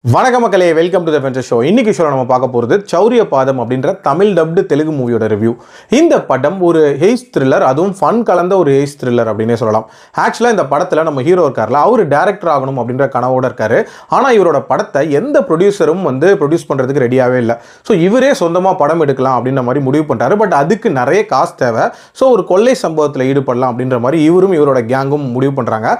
வணக்கம் மக்களே, welcome to the venture show. இன்னைக்கு ஷோல நம்ம பார்க்க போகிறது சௌரிய பாதம் அப்படின்ற தமிழ் டப்டு தெலுங்கு மூவியோட ரிவ்யூ. இந்த படம் ஒரு ஹேஸ் த்ரில்லர், அதுவும் ஃபன் கலந்த ஒரு ஹேஸ் த்ரில்லர் அப்படின்னே சொல்லலாம். ஆக்சுவலாக இந்த படத்தில் நம்ம ஹீரோ இருக்கார்ல, அவர் டேரக்டர் ஆகணும் அப்படின்ற கனவோட இருக்காரு. ஆனால் இவரோட படத்தை எந்த ப்ரொடியூசரும் ப்ரொடியூஸ் பண்ணுறதுக்கு ரெடியாகவே இல்லை. ஸோ இவரே சொந்தமாக படம் எடுக்கலாம் அப்படின்ற மாதிரி முடிவு பண்ணிட்டாரு. பட் அதுக்கு நிறைய காசு தேவை. ஸோ ஒரு கொள்ளை சம்பவத்தில் ஈடுபடலாம் அப்படின்ற மாதிரி இவரும் இவரோட கேங்கும் முடிவு பண்ணுறாங்க.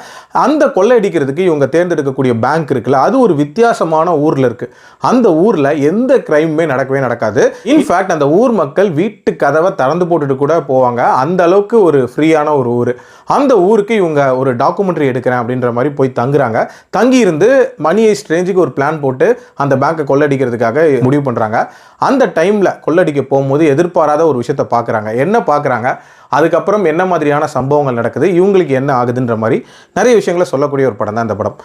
அந்த கொள்ளை அடிக்கிறதுக்கு இவங்க தேர்ந்தெடுக்கக்கூடிய பேங்க் இருக்குல்ல, அது ஒரு வித்தியாசம் ஊர்ல இருக்கு. அந்த ஊர்ல எந்த கிரைமுமே நடக்கவே நடக்காது. இன்ஃபேக்ட் அந்த ஊர் மக்கள் வீட்டு கதவை திறந்து போட்டுட்டு கூட போவாங்க. அந்த அளவுக்கு ஒரு ஃப்ரீயான ஒரு ஊர். அந்த ஊருக்கு இவங்க ஒரு டாக்குமெண்ட்ரி எடுக்கிறேன் அப்படின்ற மாதிரி போய் தங்குறாங்க. தங்கி இருந்து மணி ஹெய்ஸ்ட் ரேஞ்சுக்கு ஒரு பிளான் போட்டு அந்த பேங்கை கொள்ளடிக்கிறதுக்காக முடிவு பண்றாங்க. அந்த டைம்ல கொள்ளடிக்க போகும்போது எதிர்பாராத ஒரு விஷயத்தை பார்க்குறாங்க. என்ன பார்க்குறாங்க, அதுக்கப்புறம் என்ன மாதிரியான சம்பவங்கள் நடக்குது, இவங்களுக்கு என்ன ஆகுதுன்ற மாதிரி நிறைய விஷயங்களை சொல்லக்கூடிய ஒரு படம் தான் இந்த படம்.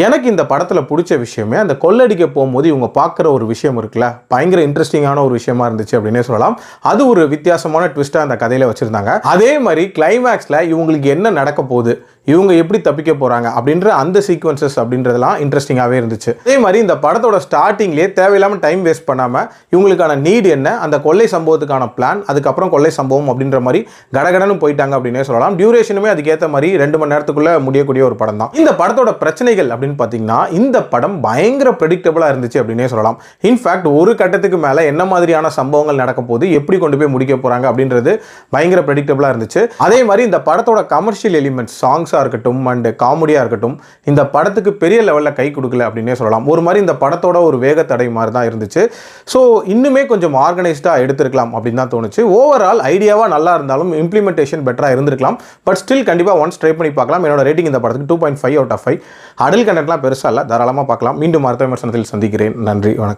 எனக்கு இந்த படத்தில் பிடிச்ச விஷயமே அந்த கொள்ளடிக்க போகும்போது இவங்க பார்க்குற ஒரு விஷயம் இருக்குல்ல, பயங்கர இன்ட்ரெஸ்டிங்கான ஒரு விஷயமா இருந்துச்சு அப்படின்னே சொல்லலாம். அது ஒரு வித்தியாசமான ட்விஸ்ட்டாக அந்த கதையில் வச்சுருந்தாங்க. அதே மாதிரி கிளைமேக்ஸில் இவங்களுக்கு என்ன நடக்க போகுது, இவங்க எப்படி தப்பிக்க போகிறாங்க அப்படின்ற அந்த சீக்வன்சஸ் அப்படின்றதெல்லாம் இன்ட்ரெஸ்டிங்காகவே இருந்துச்சு. அதே மாதிரி இந்த படத்தோட ஸ்டார்டிங்லேயே தேவையில்லாமல் டைம் வேஸ்ட் பண்ணாமல் இவங்களுக்கான நீட் என்ன, அந்த கொள்ளை சம்பவத்துக்கான பிளான், அதுக்கப்புறம் கொள்ளை சம்பவம் அப்படின்ற மாதிரி கடகடன்னு போயிட்டாங்க அப்படின்னே சொல்லலாம். டியூரேஷனுமே அதுக்கேற்ற மாதிரி 2 மணி நேரத்துக்குள்ள முடியக்கூடிய ஒரு படம் தான். இந்த படத்தோட பிரச்சனைகள் அப்படின்னு பார்த்தீங்கன்னா, இந்த படம் பயங்கர ப்ரெடிக்டபிளாக இருந்துச்சு அப்படின்னே சொல்லலாம். இன்ஃபேக்ட் ஒரு கட்டத்துக்கு மேலே என்ன மாதிரியான சம்பவங்கள் நடக்க போது, எப்படி கொண்டு போய் முடிக்க போகிறாங்க அப்படின்றது பயங்கர ப்ரெடிக்டபிளாக இருந்துச்சு. அதே மாதிரி இந்த படத்தோட கமர்ஷியல் எலிமெண்ட்ஸ், சாங்ஸாக இருக்கட்டும் அண்ட் காமெடியாக இருக்கட்டும், இந்த படத்துக்கு பெரிய லெவலில் கை கொடுக்கல அப்படின்னே சொல்லலாம். ஒரு மாதிரி இந்த படத்தோட ஒரு வேகத்தடை மாதிரி தான் இருந்துச்சு. ஸோ இன்னுமே கொஞ்சம் ஆர்கனைஸ்டாக எடுத்திருக்கலாம் அப்படின்னு தான் தோணுச்சு. ஓவரால் ஐடியாவாக நல்லா இருந்தாலும் இம்ப்ளிமெண்டேஷன் பெட்டராக இருந்திருக்கலாம். பட் ஸ்டில் கண்டிப்பாக ஒன்ஸ் ட்ரை பண்ணி பார்க்கலாம். என்னோட ரேட்டிங் இந்த படத்துக்கு 2.5 out of 5. அடல் கண்டென்ட்லாம் பெருசாக இல்லை, தாராளமாக பார்க்கலாம். மீண்டும் அடுத்த விமர்சனத்தில் சந்திக்கிறேன். நன்றி, வணக்கம்.